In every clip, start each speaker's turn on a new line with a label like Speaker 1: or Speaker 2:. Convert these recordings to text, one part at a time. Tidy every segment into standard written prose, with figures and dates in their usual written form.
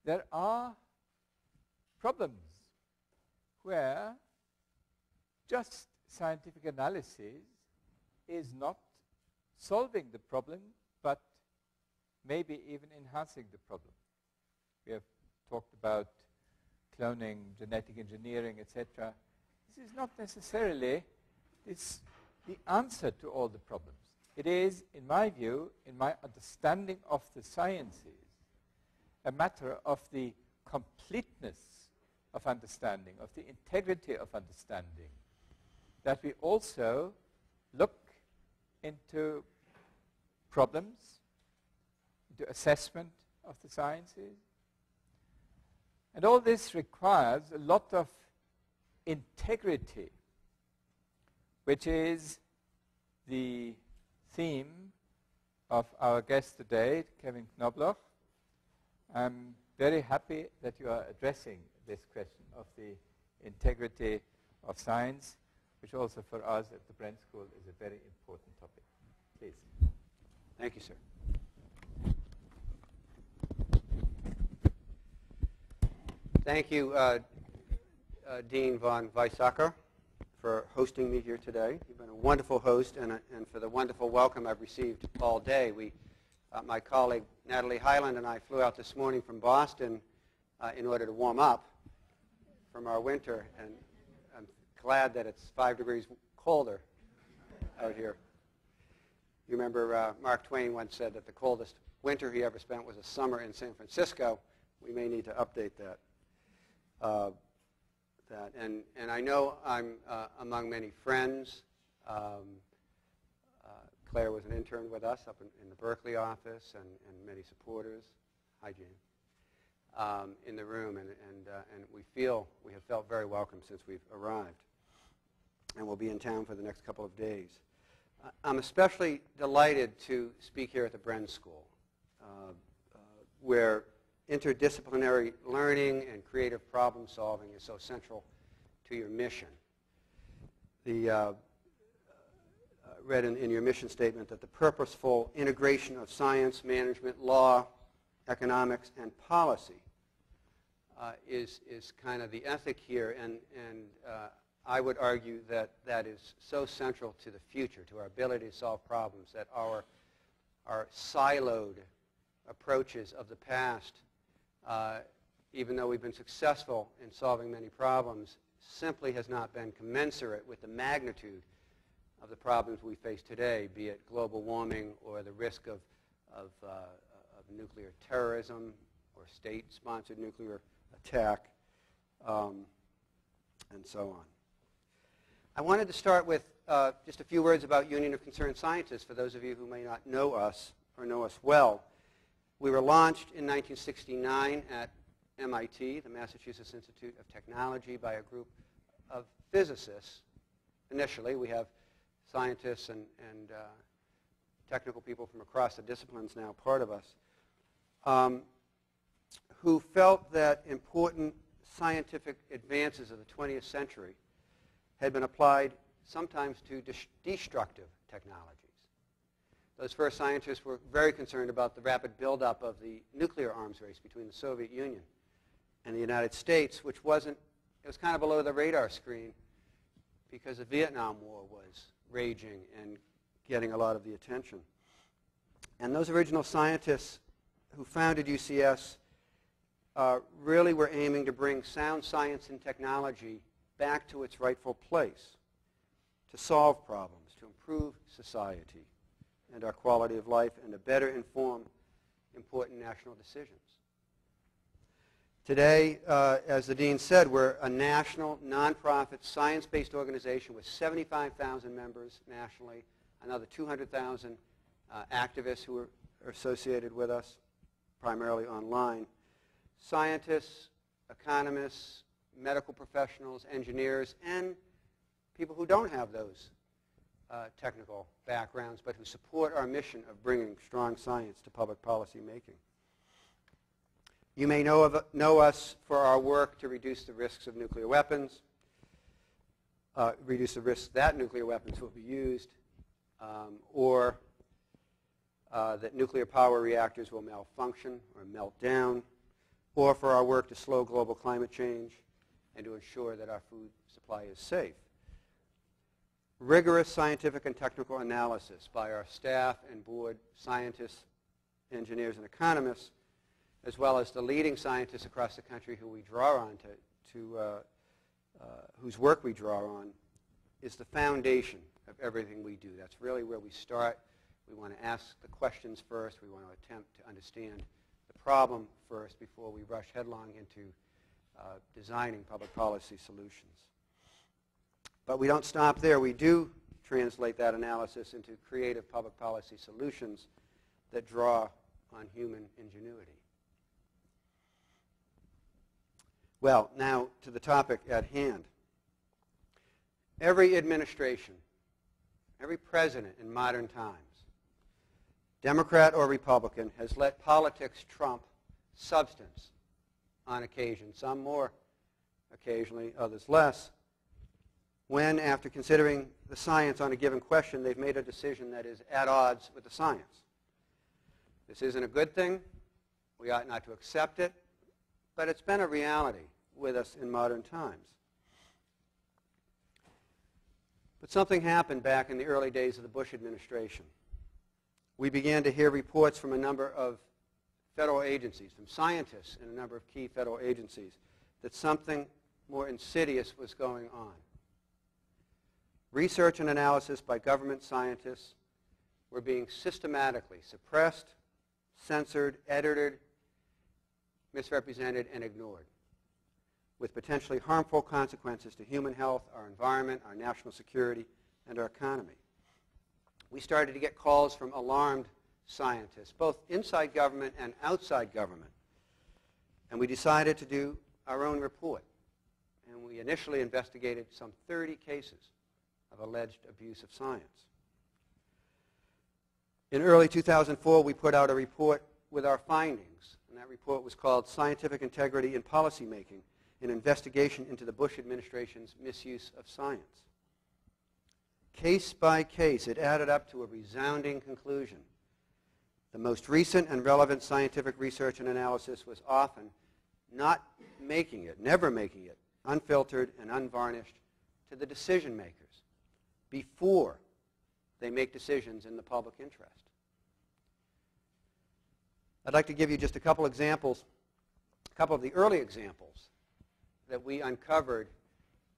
Speaker 1: there are problems where just scientific analysis is not solving the problem, but maybe even enhancing the problem. We have talked about cloning, genetic engineering, etc. This is not necessarily the answer to all the problems. It is, in my view, in my understanding of the sciences, a matter of the completeness of understanding, of the integrity of understanding, that we also look into problems, into assessment of the sciences. And all this requires a lot of integrity, which is the theme of our guest today, Kevin Knobloch. I'm very happy that you are addressing this question of the integrity of science, which also for us at the Brent School is a very important topic. Please.
Speaker 2: Thank you, sir. Thank you, Dean von Weizsäcker, for hosting me here today. You've been a wonderful host and for the wonderful welcome I've received all day. My colleague Natalie Hyland and I flew out this morning from Boston in order to warm up from our winter, and I'm glad that it's 5 degrees colder out here. You remember Mark Twain once said that the coldest winter he ever spent was a summer in San Francisco. We may need to update that. And I know I'm among many friends. Claire was an intern with us up in the Berkeley office, and many supporters. Hi, Jane. In the room, and we have felt very welcome since we've arrived, and we'll be in town for the next couple of days. I'm especially delighted to speak here at the Bren School, where interdisciplinary learning and creative problem solving is so central to your mission. Read in your mission statement that the purposeful integration of science, management, law, economics, and policy is kind of the ethic here, and I would argue that that is so central to the future, to our ability to solve problems, that our siloed approaches of the past, even though we've been successful in solving many problems, simply has not been commensurate with the magnitude of the problems we face today, be it global warming or the risk of nuclear terrorism or state-sponsored nuclear attack, and so on. I wanted to start with just a few words about Union of Concerned Scientists, for those of you who may not know us or know us well. We were launched in 1969 at MIT, the Massachusetts Institute of Technology, by a group of physicists. Initially, we have scientists and technical people from across the disciplines now part of us, who felt that important scientific advances of the 20th century had been applied sometimes to destructive technologies. Those first scientists were very concerned about the rapid buildup of the nuclear arms race between the Soviet Union and the United States, which it was kind of below the radar screen because the Vietnam War was raging and getting a lot of the attention. And those original scientists who founded UCS really were aiming to bring sound science and technology back to its rightful place, to solve problems, to improve society and our quality of life, and to better inform important national decisions. Today, as the Dean said, we're a national, nonprofit, science-based organization with 75,000 members nationally, another 200,000 activists who are associated with us, primarily online. Scientists, economists, medical professionals, engineers, and people who don't have those technical backgrounds, but who support our mission of bringing strong science to public policy making. You may know us for our work to reduce the risks of nuclear weapons, reduce the risk that nuclear weapons will be used, or that nuclear power reactors will malfunction or melt down, or for our work to slow global climate change and to ensure that our food supply is safe. Rigorous scientific and technical analysis by our staff and board scientists, engineers, and economists, as well as the leading scientists across the country who we draw on whose work we draw on, is the foundation of everything we do. That's really where we start. We want to ask the questions first. We want to attempt to understand the problem first before we rush headlong into designing public policy solutions. But we don't stop there. We do translate that analysis into creative public policy solutions that draw on human ingenuity. Well, now to the topic at hand. Every administration, every president in modern times, Democrat or Republican, has let politics trump substance on occasion, some more occasionally, others less, when, after considering the science on a given question, they've made a decision that is at odds with the science. This isn't a good thing. We ought not to accept it, but it's been a reality with us in modern times. But something happened back in the early days of the Bush administration. We began to hear reports from a number of federal agencies, from scientists in a number of key federal agencies, that something more insidious was going on. Research and analysis by government scientists were being systematically suppressed, censored, edited, misrepresented, and ignored, with potentially harmful consequences to human health, our environment, our national security, and our economy. We started to get calls from alarmed scientists, both inside government and outside government. And we decided to do our own report. And we initially investigated some 30 cases of alleged abuse of science. In early 2004, we put out a report with our findings. And that report was called Scientific Integrity in Policymaking, an investigation into the Bush administration's misuse of science. Case by case, it added up to a resounding conclusion. The most recent and relevant scientific research and analysis was often not making it, never making it, unfiltered and unvarnished to the decision makers before they make decisions in the public interest. I'd like to give you just a couple examples, a couple of the early examples that we uncovered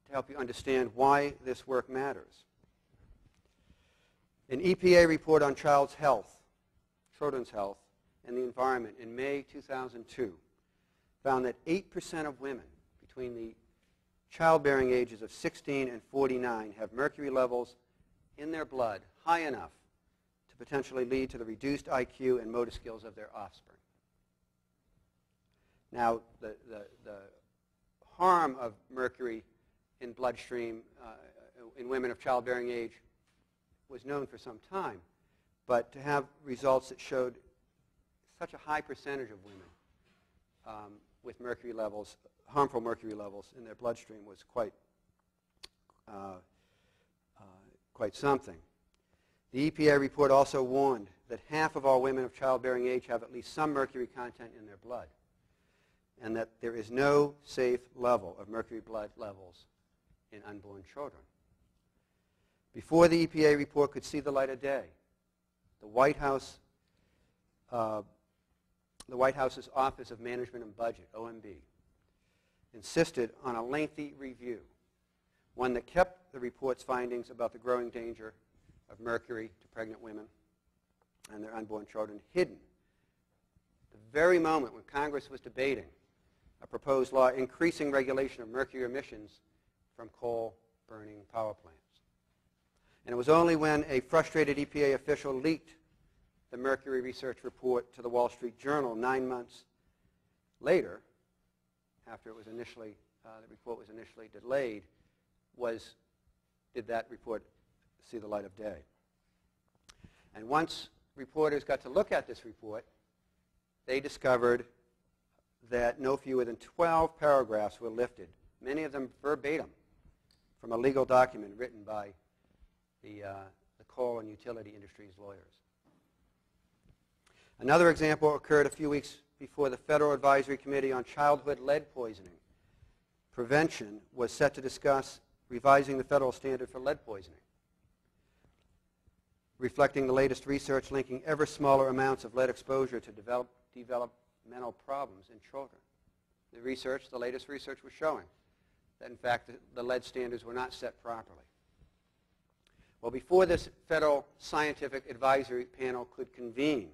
Speaker 2: to help you understand why this work matters. An EPA report on children's health, and the environment in May 2002 found that 8% of women between the childbearing ages of 16 and 49 have mercury levels in their blood high enough to potentially lead to the reduced IQ and motor skills of their offspring. Now, the harm of mercury in bloodstream in women of childbearing age was known for some time, but to have results that showed such a high percentage of women with mercury levels, harmful mercury levels in their bloodstream was quite something. The EPA report also warned that half of all women of childbearing age have at least some mercury content in their blood, and that there is no safe level of mercury blood levels in unborn children. Before the EPA report could see the light of day, the White House's Office of Management and Budget, OMB, insisted on a lengthy review, one that kept the report's findings about the growing danger of mercury to pregnant women and their unborn children hidden. The very moment when Congress was debating a proposed law increasing regulation of mercury emissions from coal-burning power plants. And it was only when a frustrated EPA official leaked the mercury research report to the Wall Street Journal 9 months later, after it was initially, the report was initially delayed, did that report see the light of day. And once reporters got to look at this report, they discovered that no fewer than 12 paragraphs were lifted, many of them verbatim, from a legal document written by the coal and utility industry's lawyers. Another example occurred a few weeks before the Federal Advisory Committee on Childhood Lead Poisoning Prevention was set to discuss revising the federal standard for lead poisoning, reflecting the latest research linking ever smaller amounts of lead exposure to developmental problems in children. The latest research was showing that, in fact, the lead standards were not set properly. Well, before this Federal Scientific Advisory Panel could convene,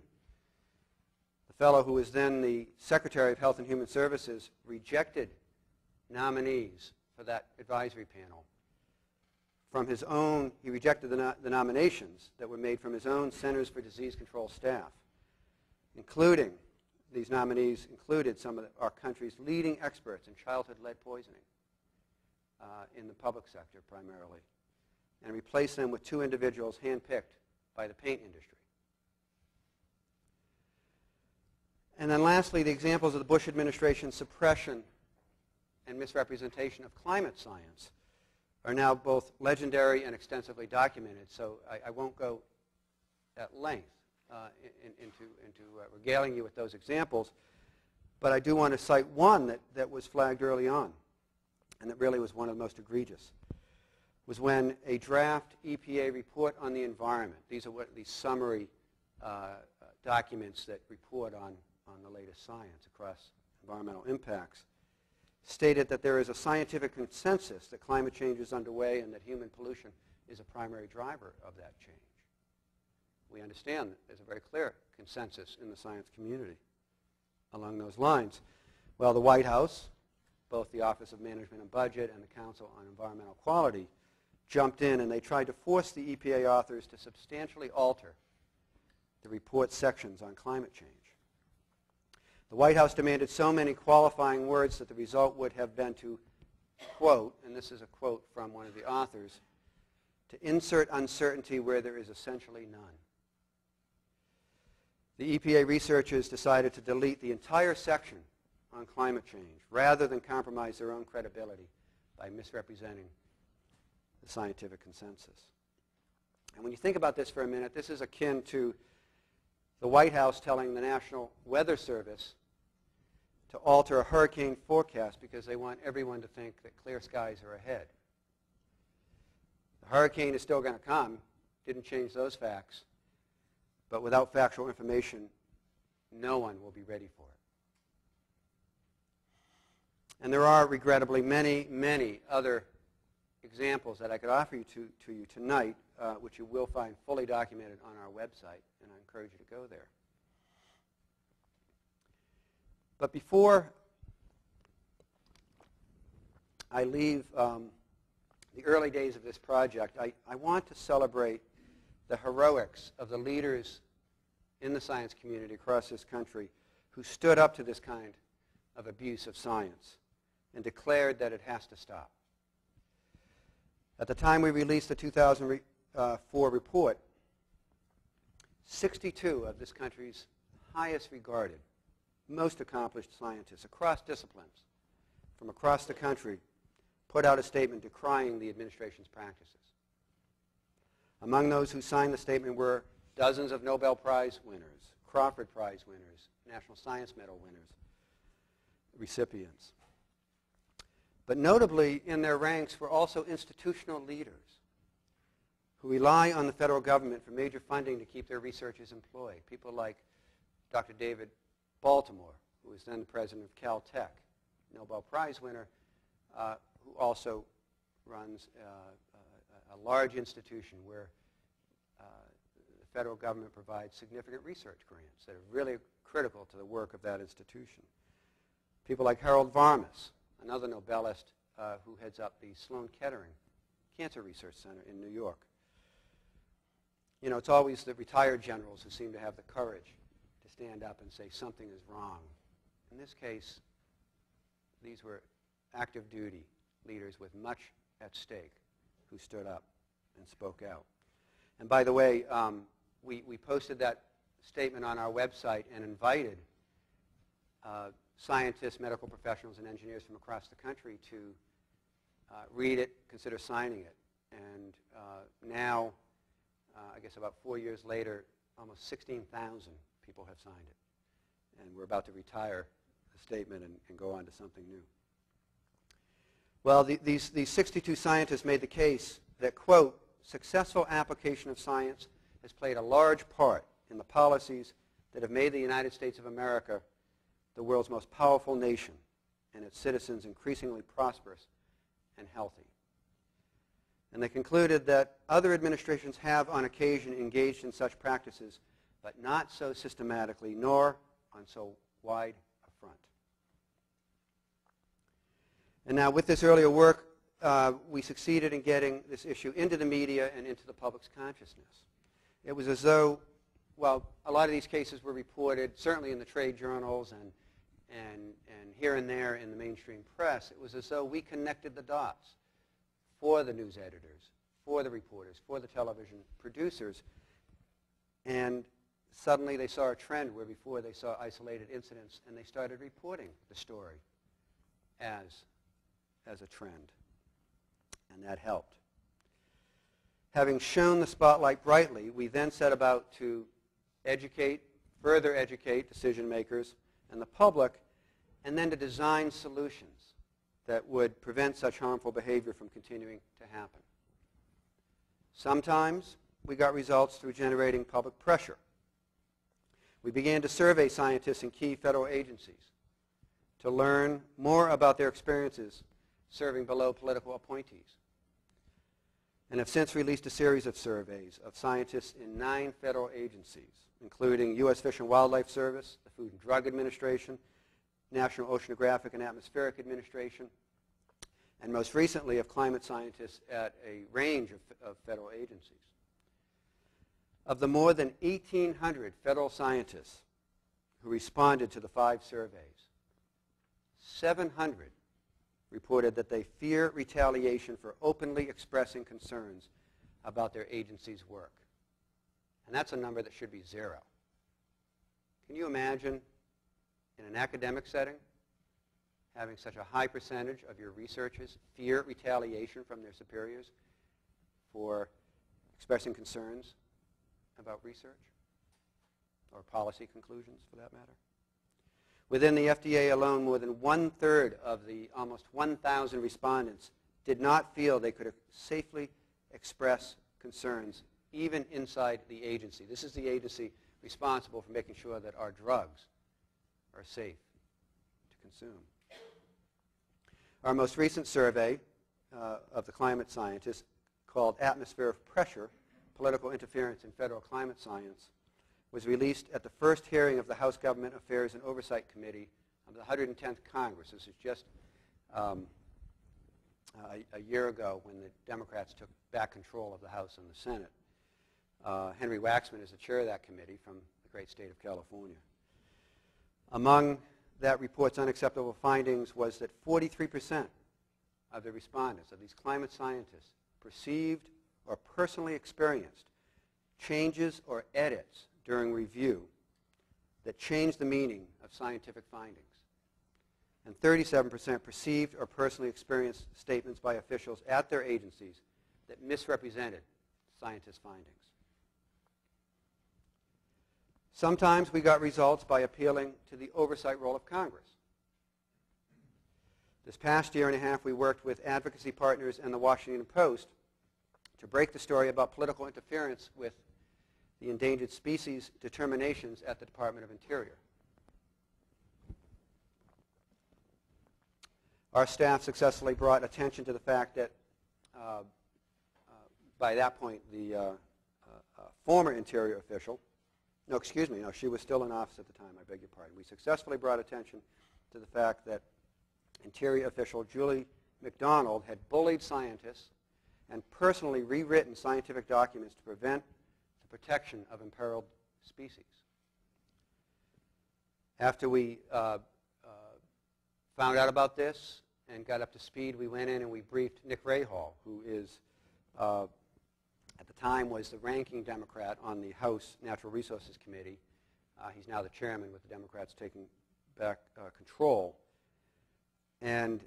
Speaker 2: the fellow who was then the Secretary of Health and Human Services rejected nominees for that advisory panel. He rejected the nominations that were made from his own Centers for Disease Control staff, including, these nominees included some of our country's leading experts in childhood lead poisoning in the public sector primarily, and replaced them with two individuals handpicked by the paint industry. And then lastly, the examples of the Bush administration's suppression and misrepresentation of climate science are now both legendary and extensively documented, so I won't go at length into regaling you with those examples, but I do want to cite one that was flagged early on, and that really was one of the most egregious, was when a draft EPA report on the environment, these are these summary documents that report on the latest science across environmental impacts, stated that there is a scientific consensus that climate change is underway and that human pollution is a primary driver of that change. We understand that there's a very clear consensus in the science community along those lines. Well, the White House, both the Office of Management and Budget and the Council on Environmental Quality, jumped in and they tried to force the EPA authors to substantially alter the report sections on climate change. The White House demanded so many qualifying words that the result would have been to, quote, and this is a quote from one of the authors, to insert uncertainty where there is essentially none. The EPA researchers decided to delete the entire section on climate change rather than compromise their own credibility by misrepresenting the scientific consensus. And when you think about this for a minute, this is akin to the White House telling the National Weather Service to alter a hurricane forecast because they want everyone to think that clear skies are ahead. The hurricane is still going to come, didn't change those facts, but without factual information, no one will be ready for it. And there are, regrettably, many, many other examples that I could offer to you tonight, which you will find fully documented on our website, and I encourage you to go there. But before I leave the early days of this project, I want to celebrate the heroics of the leaders in the science community across this country who stood up to this kind of abuse of science and declared that it has to stop. At the time we released the 2004 report, 62 of this country's highest regarded, most accomplished scientists across disciplines from across the country put out a statement decrying the administration's practices. Among those who signed the statement were dozens of Nobel Prize winners, Crawford Prize winners, National Science Medal winners, recipients. But notably in their ranks were also institutional leaders who rely on the federal government for major funding to keep their researchers employed. People like Dr. David Baltimore, who was then the president of Caltech, Nobel Prize winner, who also runs a large institution where the federal government provides significant research grants that are really critical to the work of that institution. People like Harold Varmus, another Nobelist who heads up the Sloan Kettering Cancer Research Center in New York. You know, it's always the retired generals who seem to have the courage to stand up and say something is wrong. In this case, these were active duty leaders with much at stake who stood up and spoke out. And by the way, we posted that statement on our website and invited scientists, medical professionals, and engineers from across the country to read it, consider signing it. And now, I guess about 4 years later, almost 16,000 people have signed it. and we're about to retire the statement and go on to something new. Well, these 62 scientists made the case that, quote, successful application of science has played a large part in the policies that have made the United States of America the world's most powerful nation and its citizens increasingly prosperous and healthy. And they concluded that other administrations have on occasion engaged in such practices, but not so systematically nor on so wide a front. And now with this earlier work, we succeeded in getting this issue into the media and into the public's consciousness. It was as though, well, a lot of these cases were reported, certainly in the trade journals and here and there in the mainstream press. It was as though we connected the dots for the news editors, for the reporters, for the television producers. And suddenly they saw a trend where before they saw isolated incidents, and they started reporting the story as a trend. And that helped. Having shone the spotlight brightly, we then set about to further educate decision makers and the public, and then to design solutions that would prevent such harmful behavior from continuing to happen. Sometimes we got results through generating public pressure. We began to survey scientists in key federal agencies to learn more about their experiences serving below political appointees, and have since released a series of surveys of scientists in 9 federal agencies, including U.S. Fish and Wildlife Service, the Food and Drug Administration, National Oceanographic and Atmospheric Administration, and most recently of climate scientists at a range of federal agencies. Of the more than 1,800 federal scientists who responded to the 5 surveys, 700 reported that they fear retaliation for openly expressing concerns about their agency's work. And that's a number that should be 0. Can you imagine in an academic setting having such a high percentage of your researchers fear retaliation from their superiors for expressing concerns about research or policy conclusions, for that matter? Within the FDA alone, more than 1/3 of the almost 1,000 respondents did not feel they could safely express concerns even inside the agency. This is the agency responsible for making sure that our drugs are safe to consume. Our most recent survey of the climate scientists, called Atmosphere of Pressure, Political Interference in Federal Climate Science, was released at the first hearing of the House Government Affairs and Oversight Committee of the 110th Congress. This is just a year ago when the Democrats took back control of the House and the Senate. Henry Waxman is the chair of that committee from the great state of California. Among that report's unacceptable findings was that 43% of the respondents, of these climate scientists, perceived or personally experienced changes or edits during review that changed the meaning of scientific findings. And 37% perceived or personally experienced statements by officials at their agencies that misrepresented scientists' findings. Sometimes we got results by appealing to the oversight role of Congress. This past year and a half, we worked with advocacy partners and the Washington Post to break the story about political interference with the endangered species determinations at the Department of Interior. Our staff successfully brought attention to the fact that by that point the former Interior official, she was still in office at the time, I beg your pardon. We successfully brought attention to the fact that Interior official Julie McDonald had bullied scientists and personally rewritten scientific documents to prevent the protection of imperiled species. After we found out about this and got up to speed, we went in and we briefed Nick Rahal, who is, at the time, was the ranking Democrat on the House Natural Resources Committee. He's now the chairman, with the Democrats taking back control. And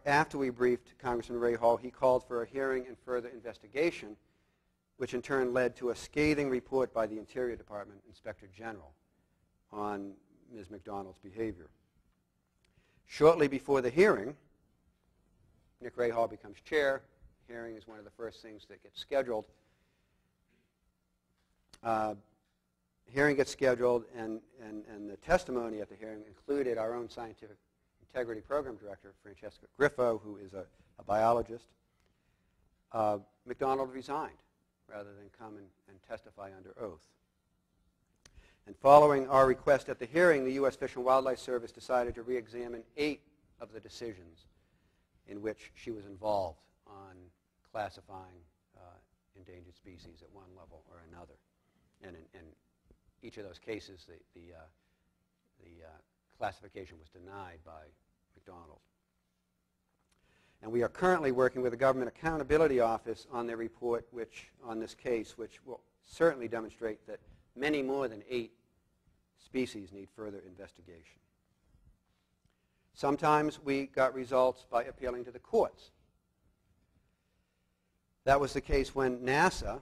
Speaker 2: after we briefed Congressman Rahal, he called for a hearing and further investigation, which in turn led to a scathing report by the Interior Department Inspector General on Ms. McDonald's behavior. Shortly before the hearing, Nick Rahal becomes chair. Hearing is one of the first things that gets scheduled. Hearing gets scheduled, and the testimony at the hearing included our own scientific integrity program director, Francesca Griffo, who is a biologist. McDonald resigned rather than come and testify under oath. And following our request at the hearing, the U.S. Fish and Wildlife Service decided to re-examine 8 of the decisions in which she was involved on classifying endangered species at one level or another. And in each of those cases, the classification was denied by McDonald. And we are currently working with the Government Accountability Office on their report on this case, which will certainly demonstrate that many more than 8 species need further investigation. Sometimes we got results by appealing to the courts. That was the case when NASA,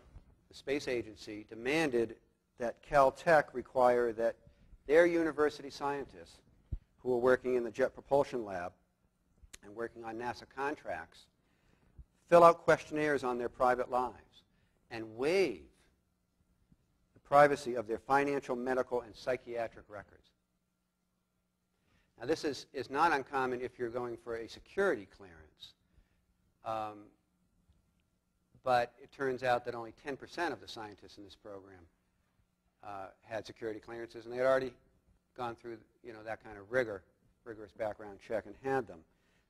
Speaker 2: the space agency, demanded that Caltech require that their university scientists who were working in the Jet Propulsion Lab and working on NASA contracts fill out questionnaires on their private lives and waive the privacy of their financial, medical, and psychiatric records. Now, this is not uncommon if you're going for a security clearance, but it turns out that only 10% of the scientists in this program had security clearances, and they had already gone through that kind of rigorous background check and had them.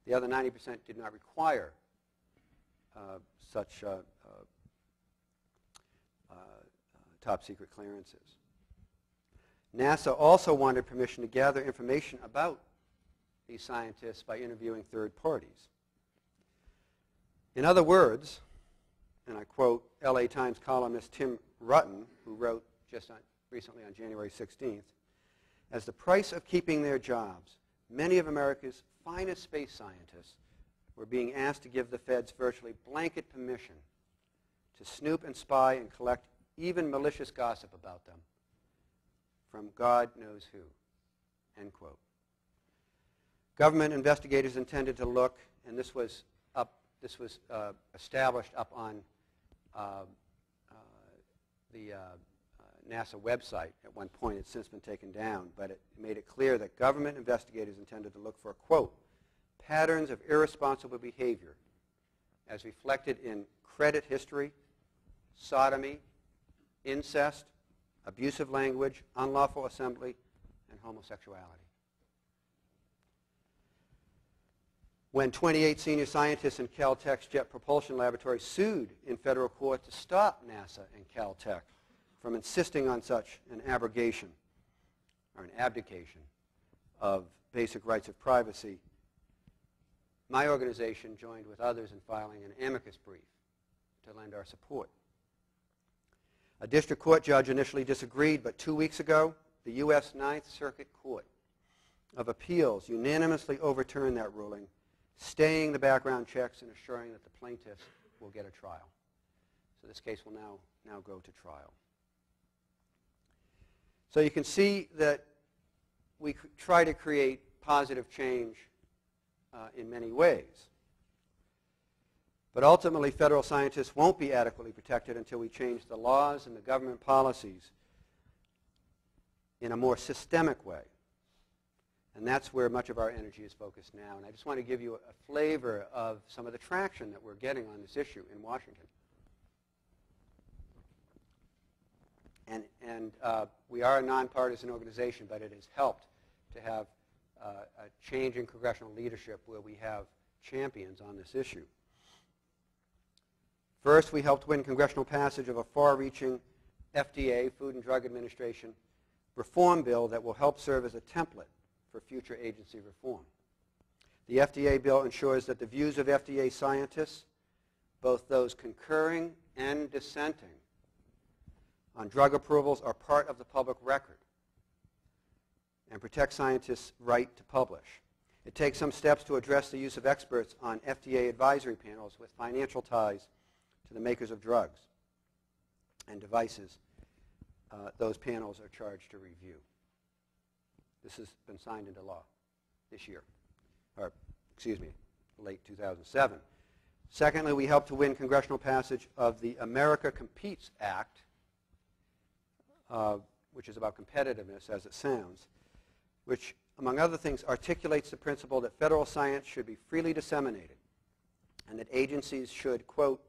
Speaker 2: The other 90% did not require such top-secret clearances. NASA also wanted permission to gather information about these scientists by interviewing third parties. In other words, and I quote LA Times columnist Tim Rutten, who wrote recently on January 16th, as the price of keeping their jobs, many of America's finest space scientists were being asked to give the feds virtually blanket permission to snoop and spy and collect even malicious gossip about them from God knows who, end quote. Government investigators intended to look, and this was established up on the NASA website at one point. It's since been taken down, but it made it clear that government investigators intended to look for, quote, patterns of irresponsible behavior as reflected in credit history, sodomy, incest, abusive language, unlawful assembly, and homosexuality. When 28 senior scientists in Caltech's Jet Propulsion Laboratory sued in federal court to stop NASA and Caltech from insisting on such an abrogation or an abdication of basic rights of privacy, my organization joined with others in filing an amicus brief to lend our support. A district court judge initially disagreed, but 2 weeks ago, the U.S. Ninth Circuit Court of Appeals unanimously overturned that ruling, staying the background checks and assuring that the plaintiffs will get a trial. So this case will now go to trial. So you can see that we try to create positive change in many ways. But ultimately, federal scientists won't be adequately protected until we change the laws and the government policies in a more systemic way. And that's where much of our energy is focused now. And I just want to give you a flavor of some of the traction that we're getting on this issue in Washington. And we are a nonpartisan organization, but it has helped to have a change in congressional leadership where we have champions on this issue. First, we helped win congressional passage of a far-reaching FDA, Food and Drug Administration, reform bill that will help serve as a template for future agency reform. The FDA bill ensures that the views of FDA scientists, both those concurring and dissenting, on drug approvals are part of the public record and protect scientists' right to publish. It takes some steps to address the use of experts on FDA advisory panels with financial ties to the makers of drugs and devices those panels are charged to review. This has been signed into law this year, or excuse me, late 2007. Secondly, we helped to win congressional passage of the America Competes Act, which is about competitiveness as it sounds, which, among other things, articulates the principle that federal science should be freely disseminated and that agencies should, quote,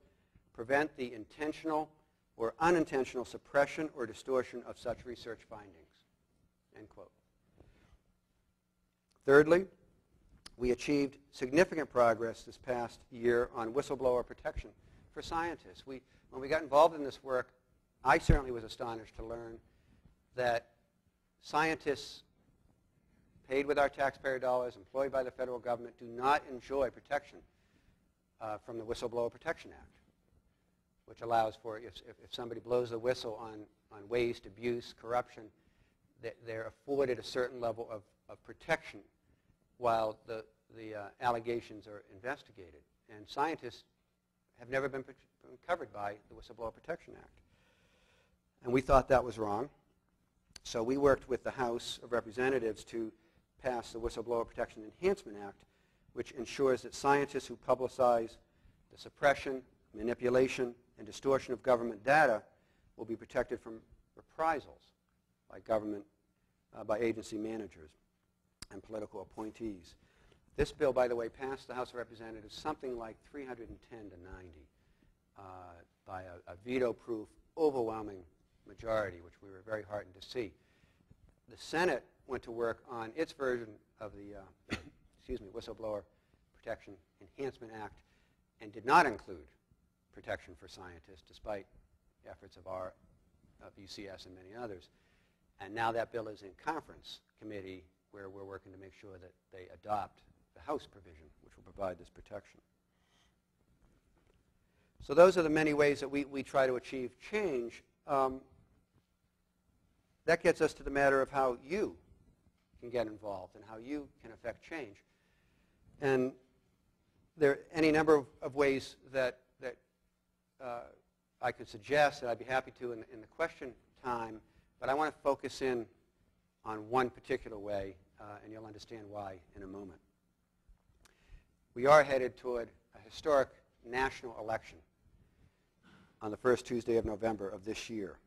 Speaker 2: prevent the intentional or unintentional suppression or distortion of such research findings, end quote. Thirdly, we achieved significant progress this past year on whistleblower protection for scientists. When we got involved in this work, I certainly was astonished to learn that scientists paid with our taxpayer dollars, employed by the federal government, do not enjoy protection from the Whistleblower Protection Act, which allows for, if somebody blows the whistle on waste, abuse, corruption, they're afforded a certain level of protection while the allegations are investigated. And scientists have never been covered by the Whistleblower Protection Act. And we thought that was wrong. So we worked with the House of Representatives to pass the Whistleblower Protection Enhancement Act, which ensures that scientists who publicize the suppression, manipulation, and distortion of government data will be protected from reprisals by agency managers and political appointees. This bill, by the way, passed the House of Representatives something like 310 to 90 by a veto-proof, overwhelming majority, which we were very heartened to see. The Senate went to work on its version of the Whistleblower Protection Enhancement Act and did not include protection for scientists, despite efforts of UCS and many others. And now that bill is in conference committee, where we're working to make sure that they adopt the House provision, which will provide this protection. So those are the many ways that we try to achieve change. That gets us to the matter of how you can get involved and how you can affect change. And there are any number of ways that I could suggest that I'd be happy to in the question time, but I want to focus in on one particular way, and you'll understand why in a moment. We are headed toward a historic national election on the first Tuesday of November of this year.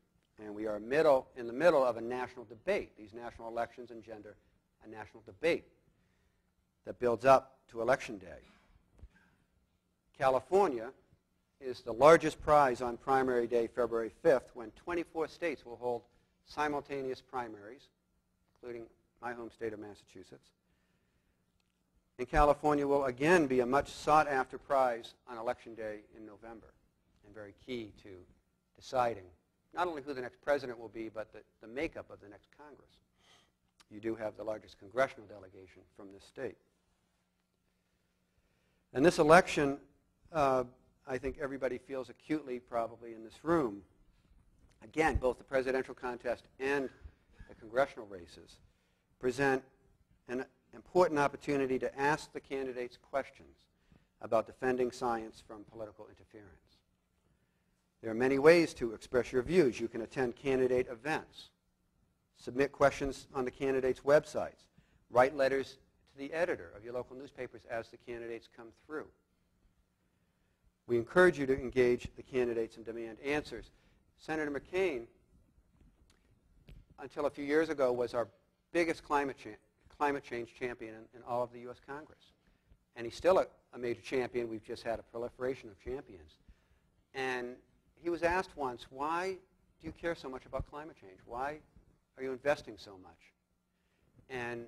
Speaker 2: And we are in the middle of a national debate. These national elections engender a national debate that builds up to Election Day. California is the largest prize on primary day, February 5th, when 24 states will hold simultaneous primaries, including my home state of Massachusetts. And California will again be a much sought-after prize on Election Day in November, and very key to deciding not only who the next president will be, but the makeup of the next Congress. You do have the largest congressional delegation from this state. And this election, I think everybody feels acutely probably in this room. Again, both the presidential contest and the congressional races present an important opportunity to ask the candidates questions about defending science from political interference. There are many ways to express your views. You can attend candidate events, submit questions on the candidates' websites, write letters to the editor of your local newspapers as the candidates come through. We encourage you to engage the candidates and demand answers. Senator McCain, until a few years ago, was our biggest climate change champion in all of the U.S. Congress. And he's still a major champion. We've just had a proliferation of champions. And he was asked once, why do you care so much about climate change? Why are you investing so much? And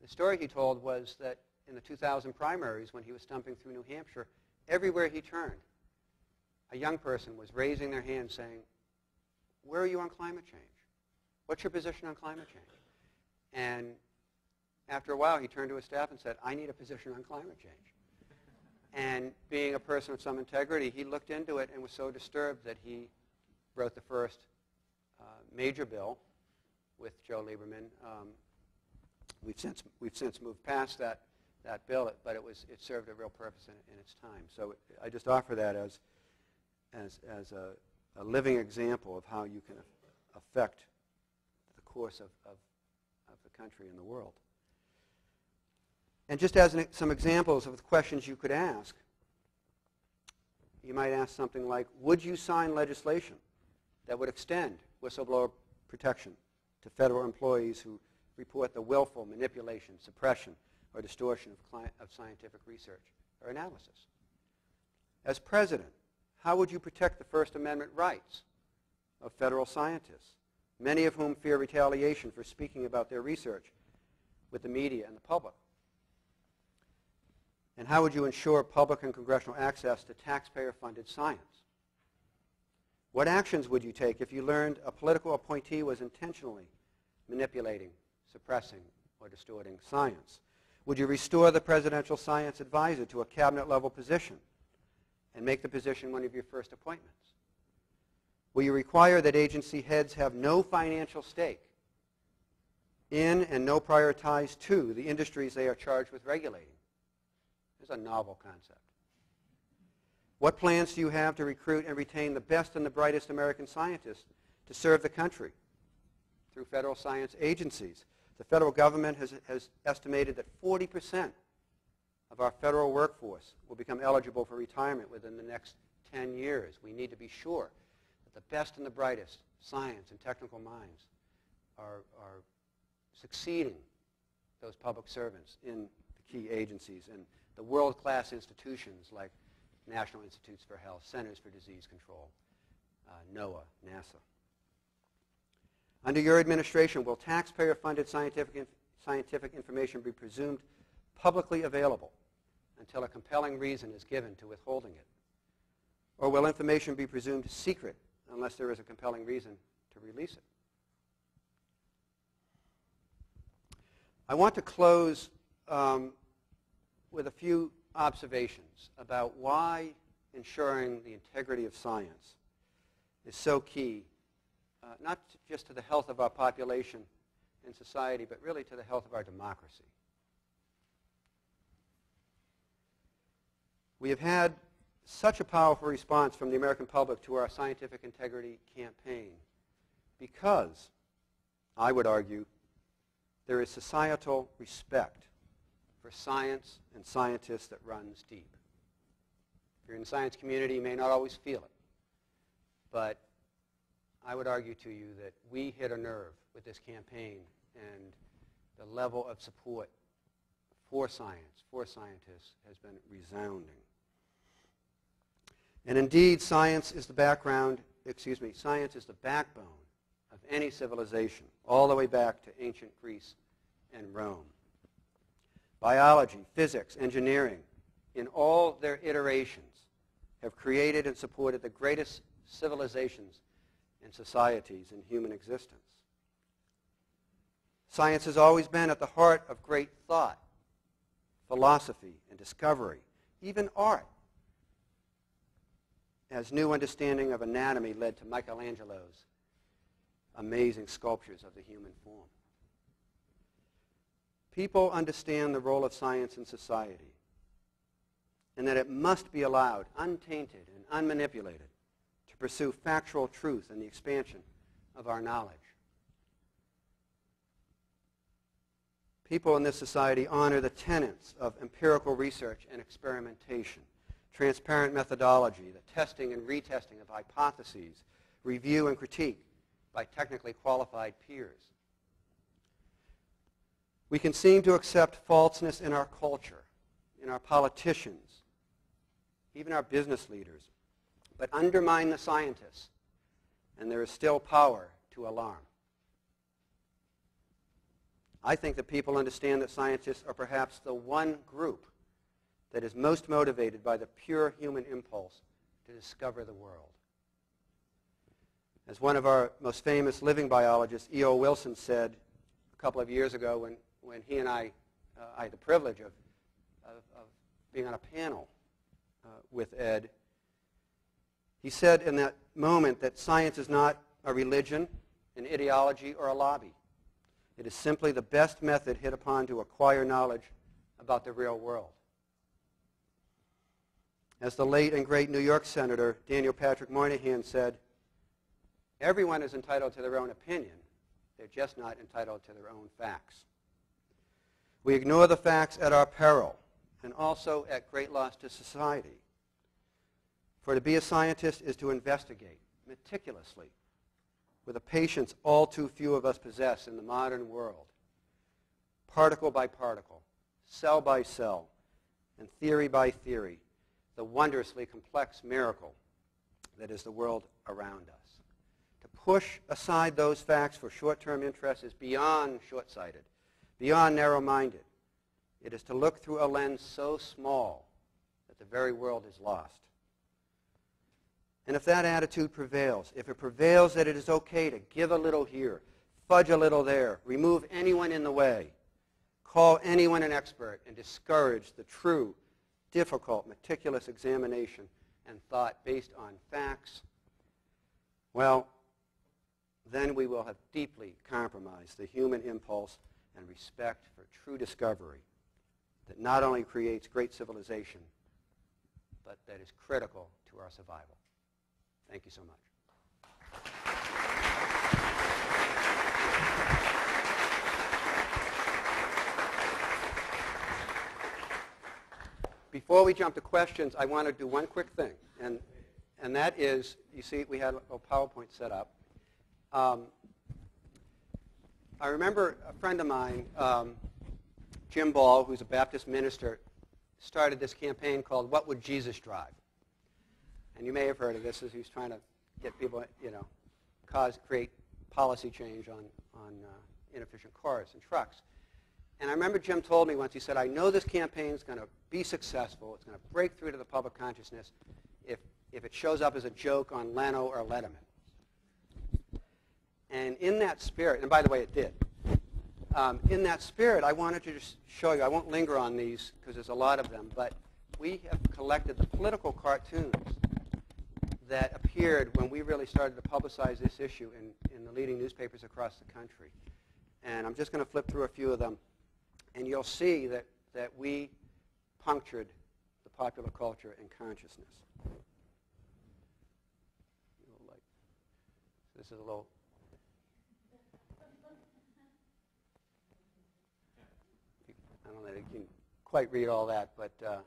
Speaker 2: the story he told was that in the 2000 primaries, when he was stumping through New Hampshire, everywhere he turned, a young person was raising their hand saying, where are you on climate change? What's your position on climate change? And after a while, he turned to his staff and said, I need a position on climate change. And being a person of some integrity, he looked into it and was so disturbed that he wrote the first major bill with Joe Lieberman. We've since moved past that bill, but it served a real purpose in its time. So I just offer that as a living example of how you can affect the course of of the country and the world. And just as some examples of the questions you could ask, you might ask something like, would you sign legislation that would extend whistleblower protection to federal employees who report the willful manipulation, suppression, or distortion of scientific research or analysis? As president, how would you protect the First Amendment rights of federal scientists, many of whom fear retaliation for speaking about their research with the media and the public? And how would you ensure public and congressional access to taxpayer-funded science? What actions would you take if you learned a political appointee was intentionally manipulating, suppressing, or distorting science? Would you restore the presidential science advisor to a cabinet-level position and make the position one of your first appointments? Will you require that agency heads have no financial stake in and no prior ties to the industries they are charged with regulating? This is a novel concept. What plans do you have to recruit and retain the best and the brightest American scientists to serve the country through federal science agencies? The federal government has estimated that 40% of our federal workforce will become eligible for retirement within the next 10 years. We need to be sure that the best and the brightest science and technical minds are succeeding those public servants in the key agencies and the world-class institutions like National Institutes for Health, Centers for Disease Control, NOAA, NASA. Under your administration, will taxpayer-funded scientific information be presumed publicly available until a compelling reason is given to withholding it? Or will information be presumed secret unless there is a compelling reason to release it? I want to close with a few observations about why ensuring the integrity of science is so key, not just to the health of our population and society, but really to the health of our democracy. We have had such a powerful response from the American public to our scientific integrity campaign because, I would argue, there is societal respect for science and scientists that runs deep. If you're in the science community, you may not always feel it, but I would argue to you that we hit a nerve with this campaign, and the level of support for science, for scientists, has been resounding. And indeed, science is the backbone of any civilization, all the way back to ancient Greece and Rome. Biology, physics, engineering, in all their iterations, have created and supported the greatest civilizations and societies in human existence. Science has always been at the heart of great thought, philosophy, and discovery, even art, as new understanding of anatomy led to Michelangelo's amazing sculptures of the human form. People understand the role of science in society and that it must be allowed, untainted and unmanipulated, to pursue factual truth and the expansion of our knowledge. People in this society honor the tenets of empirical research and experimentation, transparent methodology, the testing and retesting of hypotheses, review and critique by technically qualified peers. We can seem to accept falseness in our culture, in our politicians, even our business leaders, but undermine the scientists, and there is still power to alarm. I think that people understand that scientists are perhaps the one group that is most motivated by the pure human impulse to discover the world. As one of our most famous living biologists, E.O. Wilson, said a couple of years ago when he and I had the privilege of being on a panel with Ed, he said in that moment that science is not a religion, an ideology, or a lobby. It is simply the best method hit upon to acquire knowledge about the real world. As the late and great New York Senator Daniel Patrick Moynihan said, everyone is entitled to their own opinion, They're just not entitled to their own facts. We ignore the facts at our peril and also at great loss to society. For to be a scientist is to investigate meticulously with a patience all too few of us possess in the modern world, particle by particle, cell by cell, and theory by theory, the wondrously complex miracle that is the world around us. To push aside those facts for short-term interest is beyond short-sighted, beyond narrow-minded. It is to look through a lens so small that the very world is lost. And if that attitude prevails, if it prevails that it is okay to give a little here, fudge a little there, remove anyone in the way, call anyone an expert, and discourage the true, difficult, meticulous examination and thought based on facts, well, then we will have deeply compromised the human impulse and respect for true discovery that not only creates great civilization, but that is critical to our survival. Thank you so much. Before we jump to questions, I want to do one quick thing, and that is, you see, we had a PowerPoint set up. I remember a friend of mine, Jim Ball, who's a Baptist minister, started this campaign called What Would Jesus Drive? And you may have heard of this as he was trying to get people, create policy change on inefficient cars and trucks. And I remember Jim told me once, he said, I know this campaign is going to be successful. It's going to break through to the public consciousness if it shows up as a joke on Leno or Letterman. And in that spirit, and by the way, it did. In that spirit, I wanted to just show you, I won't linger on these because there's a lot of them, but we have collected the political cartoons that appeared when we really started to publicize this issue in the leading newspapers across the country. And I'm just going to flip through a few of them, and you'll see that we punctured the popular culture and consciousness. This is a little... I don't know if you can quite read all that, but the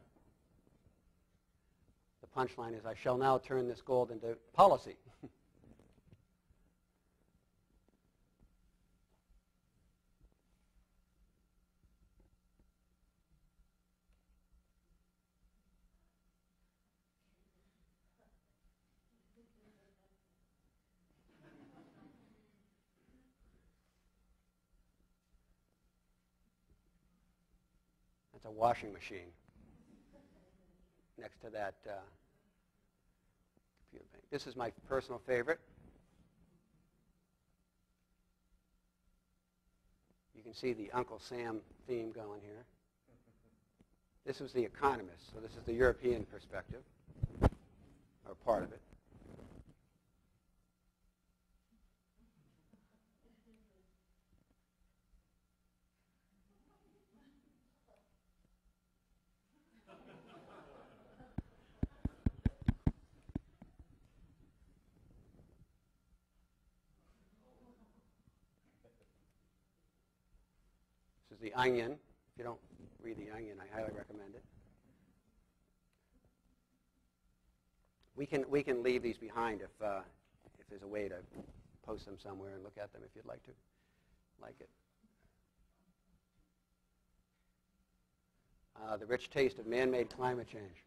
Speaker 2: punchline is, I shall now turn this gold into policy. That's a washing machine next to that computer bank. This is my personal favorite. You can see the Uncle Sam theme going here. This was The Economist, so this is the European perspective, or part of it. This is The Onion. If you don't read The Onion, I highly recommend it. We can leave these behind if there's a way to post them somewhere and look at them if you'd like to. Like it. The Rich Taste of Man-Made Climate Change.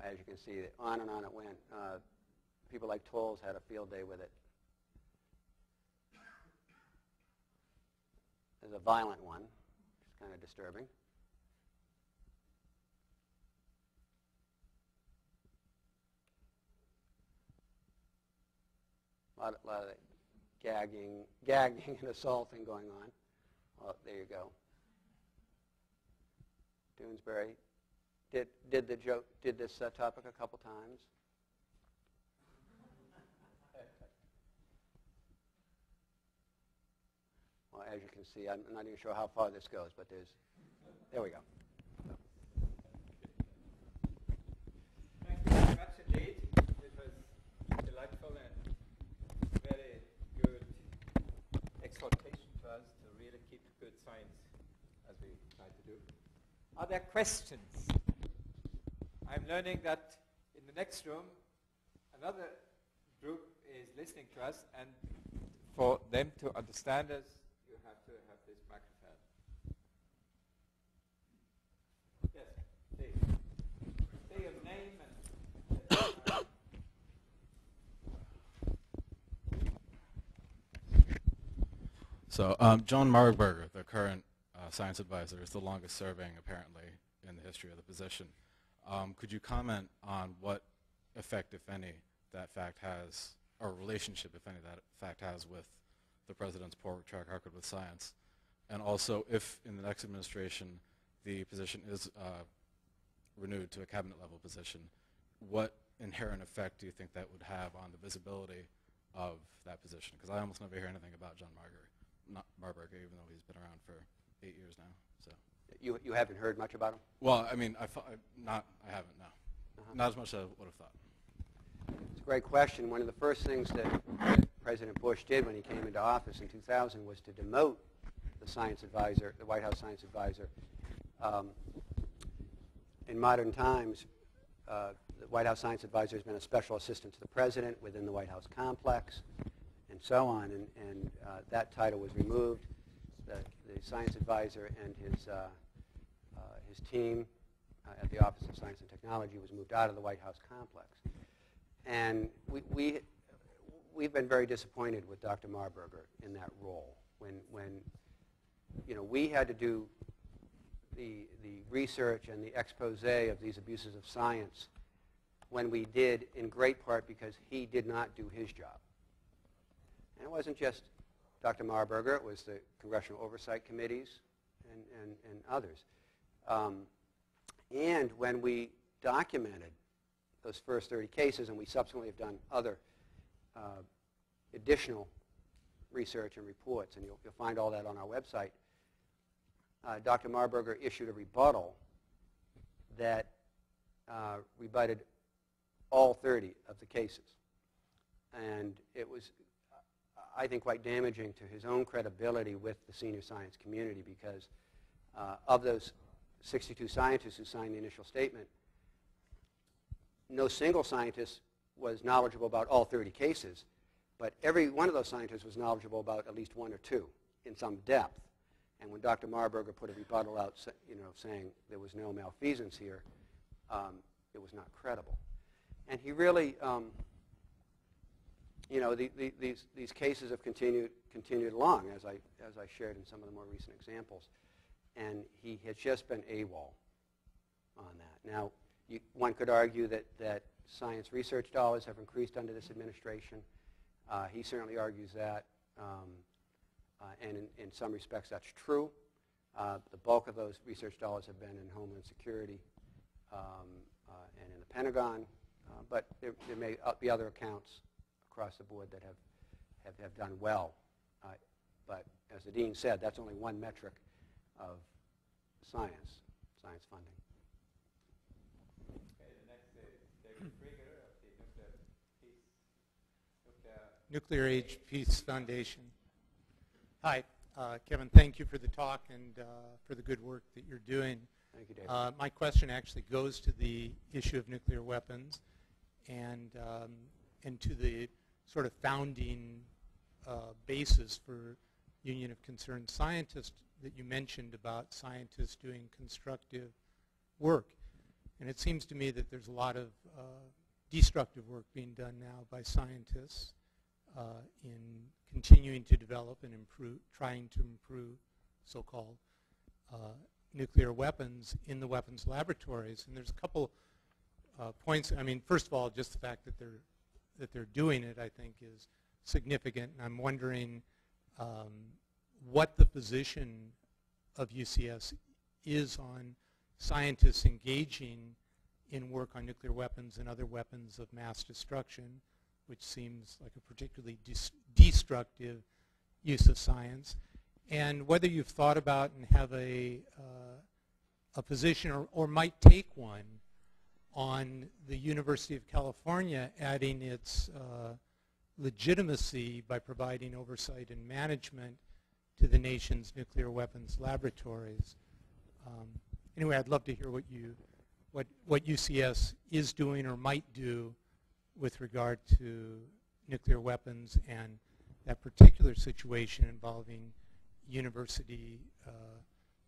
Speaker 2: As you can see, on and on it went. People like Tolles had a field day with it. There's a violent one, which is kind of disturbing. A lot of gagging and assaulting going on. Well, there you go. Doonesbury did this topic a couple times. Well, as you can see. I'm not even sure how far this goes, but there we go.
Speaker 1: Thank you very much indeed. It was delightful and very good exhortation to us to really keep good science as we try to do. Are there questions? I'm learning that in the next room, another group is listening to us, and for them to understand us, you have to have this microphone. Yes, please. Say your name and...
Speaker 3: So John Marburger, the current science advisor, is the longest serving, apparently, in the history of the position. Could you comment on what effect, if any, that fact has, or relationship, if any, that fact has with the president's poor track record with science? And also, if in the next administration the position is renewed to a cabinet-level position, what inherent effect do you think that would have on the visibility of that position? Because I almost never hear anything about John Marburger, even though he's been around for 8 years now. So
Speaker 2: You haven't heard much about him?
Speaker 3: well, I mean, I haven't, no. Not as much as I would have thought.
Speaker 2: It's a great question. One of the first things that President Bush did when he came into office in 2000 was to demote the science advisor, the White House science advisor. In modern times, the White House science advisor has been a special assistant to the president within the White House complex, and so on. And that title was removed. The science advisor and his team at the Office of Science and Technology was moved out of the White House complex. And we've been very disappointed with Dr. Marburger in that role. When we had to do the research and the expose of these abuses of science, when we did, in great part because he did not do his job. And it wasn't just Dr. Marburger, it was the Congressional Oversight Committees and others. And when we documented those first 30 cases, and we subsequently have done other additional research and reports, and you'll find all that on our website, Dr. Marburger issued a rebuttal that rebutted all 30 of the cases. And it was, I think, quite damaging to his own credibility with the senior science community, because of those 62 scientists who signed the initial statement, no single scientist was knowledgeable about all 30 cases, but every one of those scientists was knowledgeable about at least one or two in some depth. And when Dr. Marburger put a rebuttal out, saying there was no malfeasance here, it was not credible. And he really, these cases have continued along, as I shared in some of the more recent examples. And he has just been AWOL on that. Now, one could argue that science research dollars have increased under this administration. He certainly argues that, and in some respects that's true. The bulk of those research dollars have been in Homeland Security and in the Pentagon, but there may be other accounts across the board that have done well. But as the Dean said, that's only one metric of science funding.
Speaker 1: Okay, the next is David Krieger of the
Speaker 4: Nuclear Age Peace Foundation. Hi, Kevin, thank you for the talk and for the good work that you're doing.
Speaker 2: Thank you, David.
Speaker 4: My question actually goes to the issue of nuclear weapons and to the sort of founding basis for Union of Concerned Scientists that you mentioned about scientists doing constructive work. And it seems to me that there's a lot of destructive work being done now by scientists in continuing to develop and trying to improve so-called nuclear weapons in the weapons laboratories. And there's a couple points. I mean, first of all, just the fact that they're doing it, I think, is significant. And I'm wondering what the position of UCS is on scientists engaging in work on nuclear weapons and other weapons of mass destruction, which seems like a particularly destructive use of science. and whether you've thought about and have a position or might take one on the University of California adding its legitimacy by providing oversight and management to the nation's nuclear weapons laboratories. Anyway, I'd love to hear what UCS is doing or might do with regard to nuclear weapons and that particular situation involving university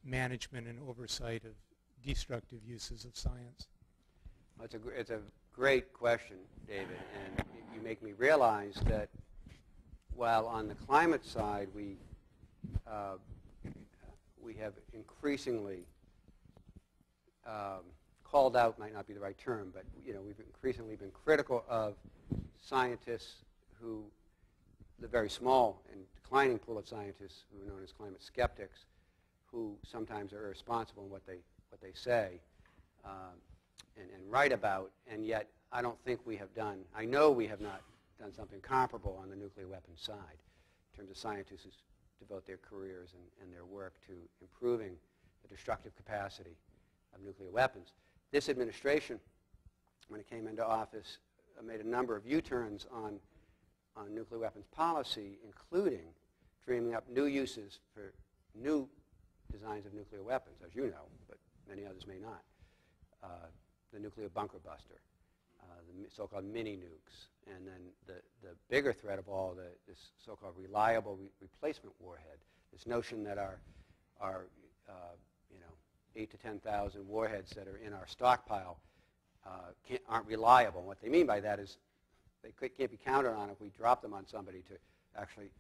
Speaker 4: management and oversight of destructive uses of science.
Speaker 2: Well, it's a great question, David, and you make me realize that while on the climate side we have increasingly called out, might not be the right term, but we've increasingly been critical of scientists who, the very small and declining pool of scientists who are known as climate skeptics, who sometimes are irresponsible in what they say and write about, and yet I don't think we have done, I know we have not done something comparable on the nuclear weapons side in terms of scientists who devote their careers and their work to improving the destructive capacity of nuclear weapons. This administration, when it came into office, made a number of U-turns on nuclear weapons policy, including dreaming up new uses for new designs of nuclear weapons, as you know, but many others may not. The nuclear bunker buster, the so-called mini nukes, and then the bigger threat of all, this so-called reliable replacement warhead. This notion that our 8,000 to 10,000 warheads that are in our stockpile aren't reliable. And what they mean by that is they can't be counted on if we drop them on somebody to actually,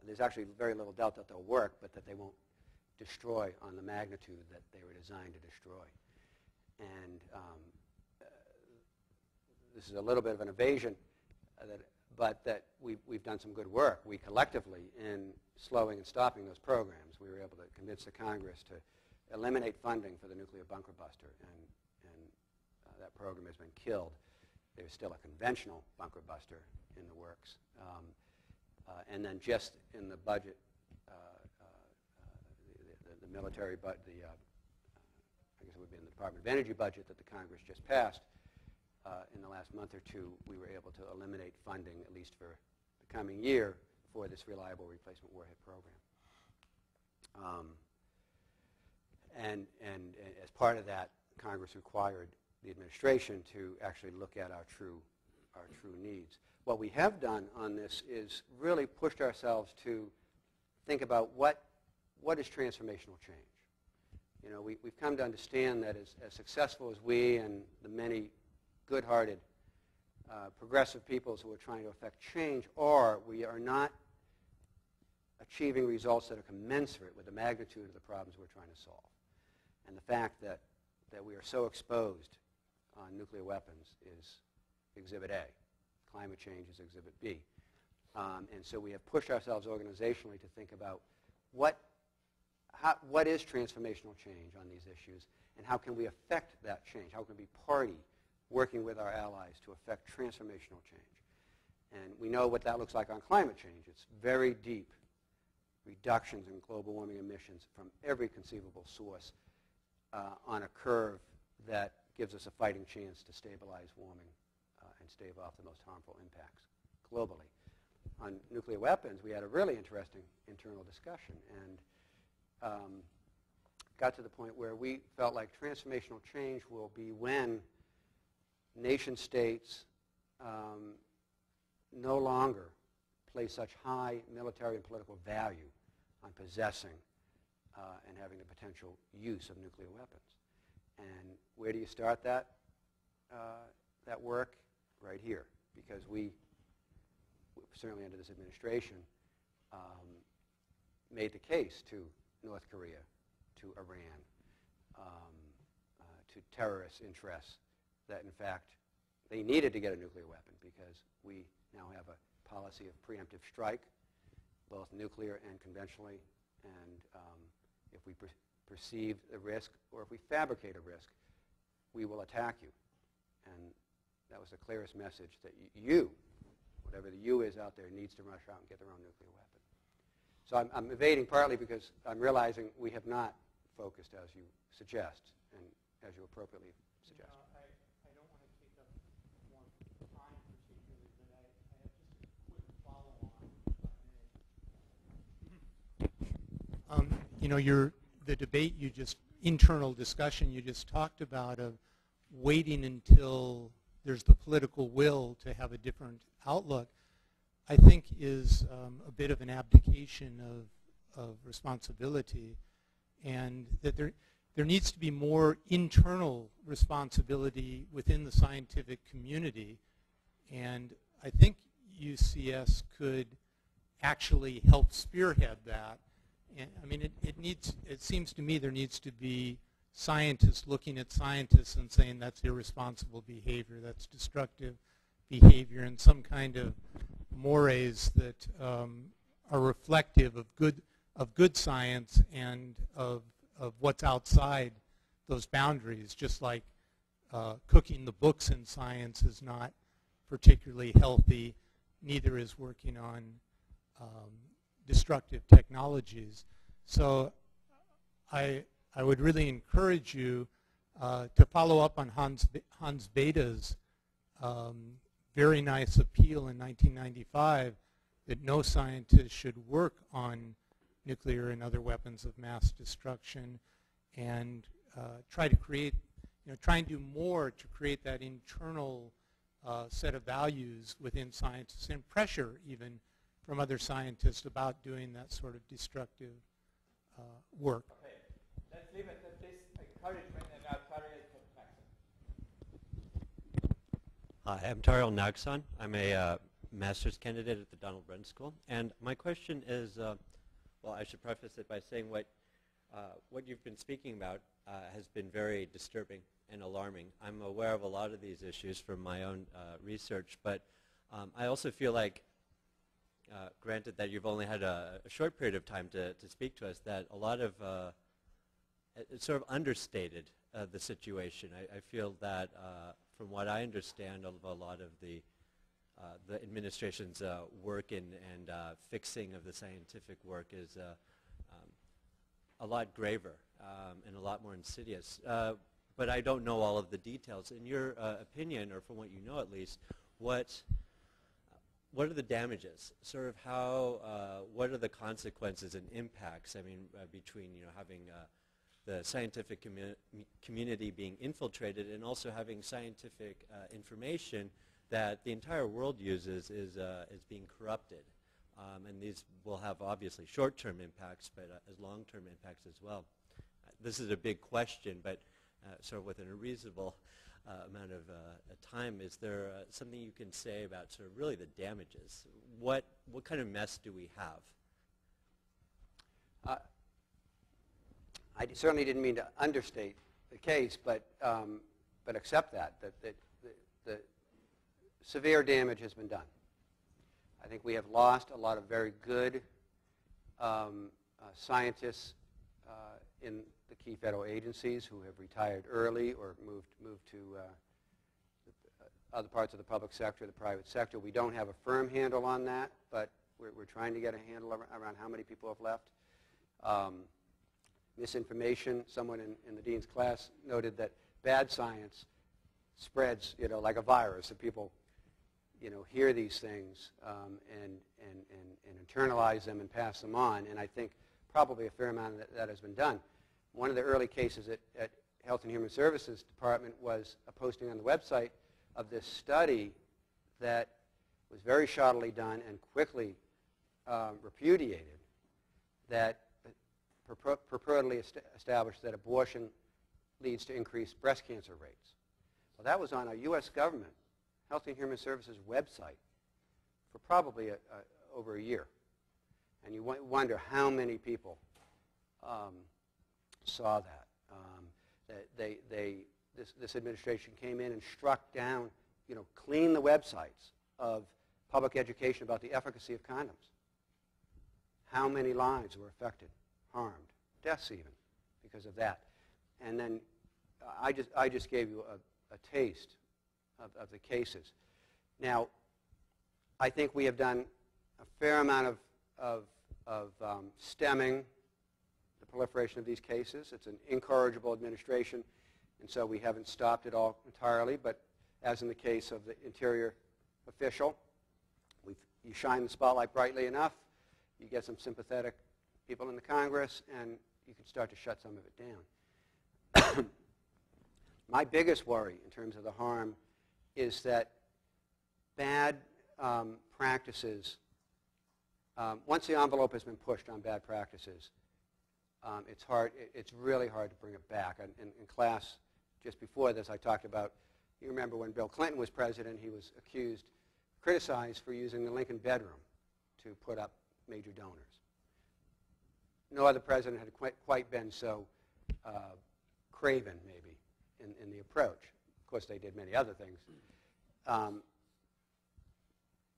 Speaker 2: there's actually very little doubt that they'll work, but that they won't destroy on the magnitude that they were designed to destroy. And this is a little bit of an evasion, but that we've done some good work. We collectively, in slowing and stopping those programs, we were able to convince the Congress to eliminate funding for the nuclear bunker buster, and that program has been killed. There's still a conventional bunker buster in the works. And then just in the budget, the military, I guess it would be in the Department of Energy budget that the Congress just passed, in the last month or two, we were able to eliminate funding, at least for the coming year, for this reliable replacement warhead program. And as part of that, Congress required the administration to actually look at our true needs. What we have done on this is really pushed ourselves to think about what is transformational change. We've come to understand that as successful as we and the many good-hearted progressive peoples who are trying to affect change are, we are not achieving results that are commensurate with the magnitude of the problems we're trying to solve. And the fact that we are so exposed on nuclear weapons is Exhibit A. Climate change is Exhibit B. And so we have pushed ourselves organizationally to think about what is transformational change on these issues, and how can we affect that change? How can we be party working with our allies to affect transformational change? And we know what that looks like on climate change. It's very deep reductions in global warming emissions from every conceivable source on a curve that gives us a fighting chance to stabilize warming and stave off the most harmful impacts globally. On nuclear weapons, we had a really interesting internal discussion and got to the point where we felt like transformational change will be when nation states no longer place such high military and political value on possessing and having the potential use of nuclear weapons. And where do you start that work? Right here, because we, certainly under this administration, made the case to North Korea, to Iran, to terrorist interests that, in fact, they needed to get a nuclear weapon because we now have a policy of preemptive strike, both nuclear and conventionally, and if we perceive a risk or if we fabricate a risk, we will attack you. And that was the clearest message that you, whatever the you is out there, needs to rush out and get their own nuclear weapon. So I'm evading partly because I'm realizing we have not focused as you suggest and as you appropriately suggest.
Speaker 4: I don't want to take up more time particularly, but I have just a quick follow-on, if I may. You know, the debate internal discussion you just talked about of waiting until there's the political will to have a different outlook, I think is a bit of an abdication of responsibility, and that there needs to be more internal responsibility within the scientific community, and I think UCS could actually help spearhead that. And, I mean, it seems to me there needs to be scientists looking at scientists and saying that's irresponsible behavior, that's destructive behavior, and some kind of mores that are reflective of good science and of what's outside those boundaries, just like cooking the books in science is not particularly healthy, neither is working on destructive technologies. So I would really encourage you to follow up on Hans Bethe's very nice appeal in 1995 that no scientist should work on nuclear and other weapons of mass destruction, and try and do more to create that internal set of values within scientists, and pressure even from other scientists about doing that sort of destructive work.
Speaker 1: Okay, let's leave it at this encouragement, and now Tariel Naxon.
Speaker 5: Hi, I'm Tariel Naxon. I'm a master's candidate at the Donald Bren School, and my question is, well, I should preface it by saying what you've been speaking about has been very disturbing and alarming. I'm aware of a lot of these issues from my own research, but I also feel like, granted that you've only had a short period of time to speak to us, that a lot of it's sort of understated the situation. I feel that from what I understand of a lot of the administration's work and fixing of the scientific work is a lot graver and a lot more insidious. But I don't know all of the details. In your opinion, or from what you know at least, what are the damages? Sort of how, what are the consequences and impacts? I mean, between having the scientific community being infiltrated and also having scientific information that the entire world uses is being corrupted. And these will have obviously short-term impacts, but as long-term impacts as well. This is a big question, but sort of within a reasonable amount of time, is there something you can say about sort of really the damages? What kind of mess do we have?
Speaker 2: I certainly didn't mean to understate the case, but accept that the severe damage has been done. I think we have lost a lot of very good scientists in the key federal agencies who have retired early or moved to other parts of the public sector, the private sector. We don't have a firm handle on that, but we're trying to get a handle around how many people have left. Misinformation. Someone in the dean's class noted that bad science spreads, like a virus, that people, hear these things and internalize them and pass them on. And I think probably a fair amount of that has been done. One of the early cases at Health and Human Services Department was a posting on the website of this study that was very shoddily done and quickly repudiated, that purportedly established that abortion leads to increased breast cancer rates. Well, that was on a U.S. government Health and Human Services website for probably over a year. And you wonder how many people saw that. This administration came in and struck down, cleaned the websites of public education about the efficacy of condoms. How many lives were affected, harmed, deaths even, because of that. And then I just gave you a taste of the cases. Now, I think we have done a fair amount of stemming the proliferation of these cases. It's an incorrigible administration, and so we haven't stopped it all entirely, but as in the case of the interior official, you shine the spotlight brightly enough, you get some sympathetic people in the Congress, and you can start to shut some of it down. My biggest worry in terms of the harm is that bad practices, once the envelope has been pushed on bad practices, it's really hard to bring it back. In class just before this, I talked about, you remember when Bill Clinton was president, he was criticized for using the Lincoln bedroom to put up major donors. No other president had quite been so craven, maybe, in the approach. Of course, they did many other things.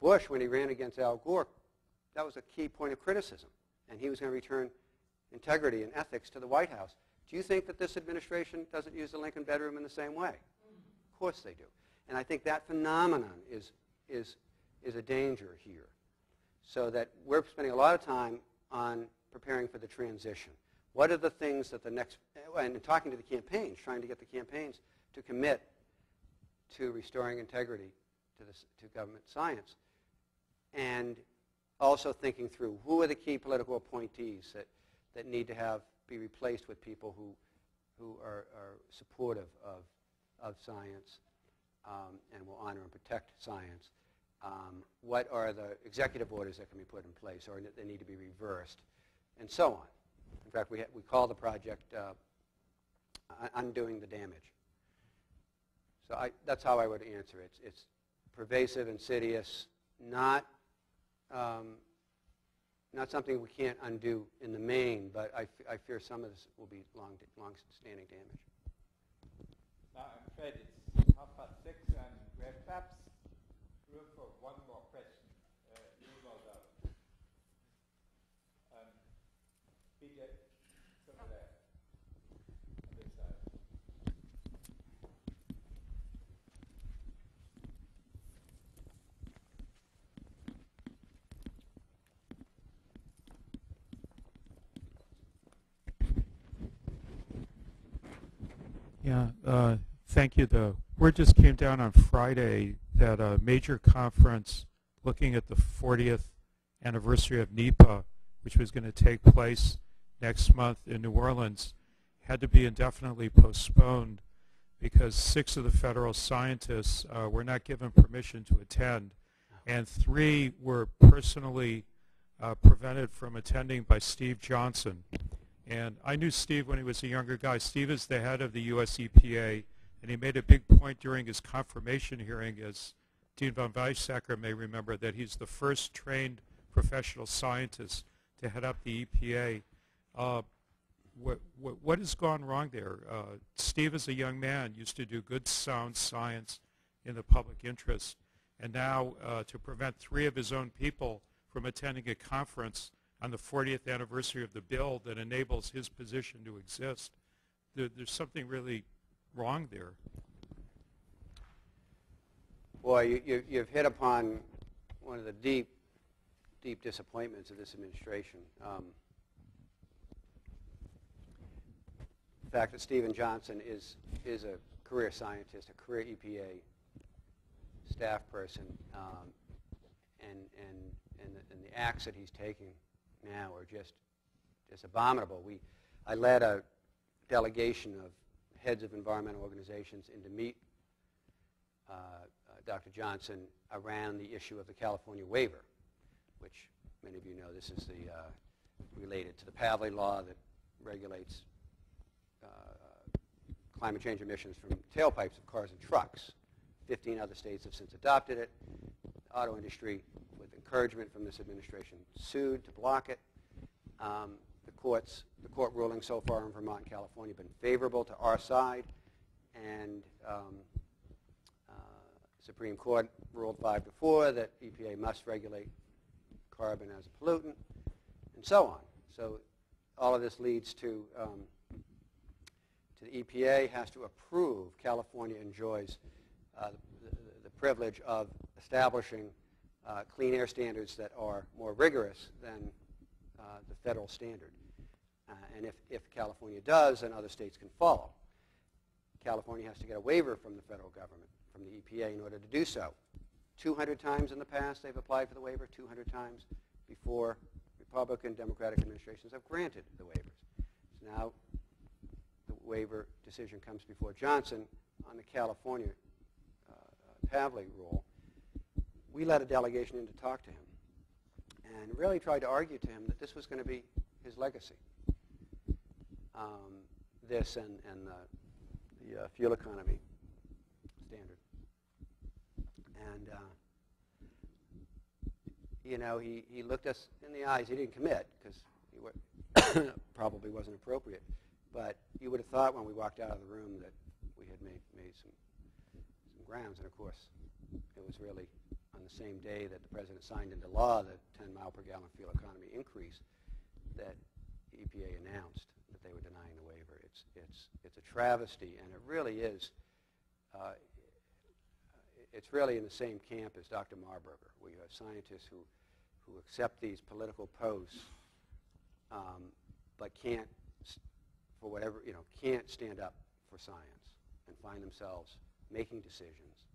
Speaker 2: Bush, when he ran against Al Gore, that was a key point of criticism, and he was going to return integrity and ethics to the White House. Do you think that this administration doesn't use the Lincoln bedroom in the same way? Of course they do. And I think that phenomenon is a danger here. So that we're spending a lot of time on preparing for the transition. What are the things that and talking to the campaigns, trying to get the campaigns to commit to restoring integrity to government science. And also thinking through who are the key political appointees that need to be replaced with people who are supportive of science and will honor and protect science. What are the executive orders that can be put in place or that need to be reversed, and so on. In fact, we call the project Undoing the Damage. So that's how I would answer it. It's pervasive, insidious, not something we can't undo in the main, but I fear some of this will be long-standing damage.
Speaker 1: Now, I'm afraid it's 6:30, and we have perhaps room for one more question. You know that. PJ, over there, on this side.
Speaker 6: Yeah, thank you. The word just came down on Friday that a major conference looking at the 40th anniversary of NEPA, which was going to take place next month in New Orleans, had to be indefinitely postponed because 6 of the federal scientists were not given permission to attend, and 3 were personally prevented from attending by Steve Johnson. And I knew Steve when he was a younger guy. Steve is the head of the US EPA, and he made a big point during his confirmation hearing, as Dean von Weizsäcker may remember, that he's the first trained professional scientist to head up the EPA. What has gone wrong there? Steve, as a young man, used to do good, sound science in the public interest, and now to prevent 3 of his own people from attending a conference on the 40th anniversary of the bill that enables his position to exist, there's something really wrong there.
Speaker 2: Boy, you've hit upon one of the deep disappointments of this administration. The fact that Stephen Johnson is a career scientist, a career EPA staff person, and the acts that he's taking now are just abominable. I led a delegation of heads of environmental organizations in to meet Dr. Johnson around the issue of the California waiver, which many of you know this is related to the Pavley law that regulates climate change emissions from tailpipes of cars and trucks. 15 other states have since adopted it. The auto industry, with encouragement from this administration, sued to block it. The court ruling so far in Vermont and California have been favorable to our side, and Supreme Court ruled 5-4 that EPA must regulate carbon as a pollutant, and so on. So all of this leads to the EPA has to approve. California enjoys the privilege of establishing clean air standards that are more rigorous than the federal standard. And if California does, then other states can follow. California has to get a waiver from the federal government, from the EPA, in order to do so. 200 times in the past they've applied for the waiver, 200 times before. Republican, Democratic administrations have granted the waivers. So now the waiver decision comes before Johnson on the California Pavley rule. We let a delegation in to talk to him and really tried to argue to him that this was going to be his legacy. This and the fuel economy standard. And you know, he looked us in the eyes. He didn't commit because he probably wasn't appropriate. But you would have thought when we walked out of the room that we had made some grounds. And of course, it was really on the same day that the president signed into law the 10 mile per gallon fuel economy increase that the EPA announced that they were denying the waiver. It's a travesty, and it really is. It's really in the same camp as Dr. Marburger, where you have scientists who accept these political posts, but can't, for whatever, can't stand up for science and find themselves making decisions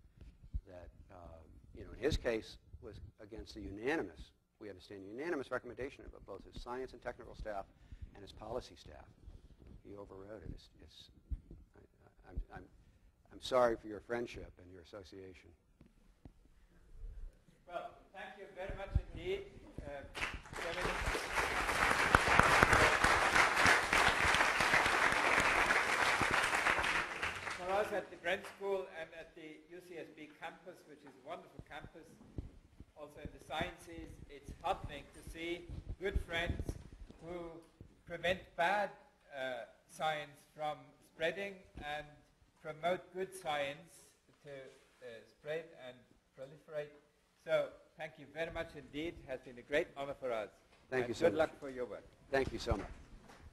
Speaker 2: that, in his case, was against the unanimous, we understand, unanimous recommendation of both his science and technical staff and his policy staff. He overrode it. I'm sorry for your friendship and your association.
Speaker 1: Well, thank you very much indeed, Kevin. For us at the Brent School and at the UCSB campus, which is a wonderful campus, also in the sciences, it's heartening to see good friends who prevent bad science from spreading and promote good science to spread and proliferate. So thank you very much indeed. It has been a great honor for us.
Speaker 2: Thank you so much.
Speaker 1: Good luck for your work.
Speaker 2: Thank you so much.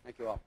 Speaker 2: Thank you all.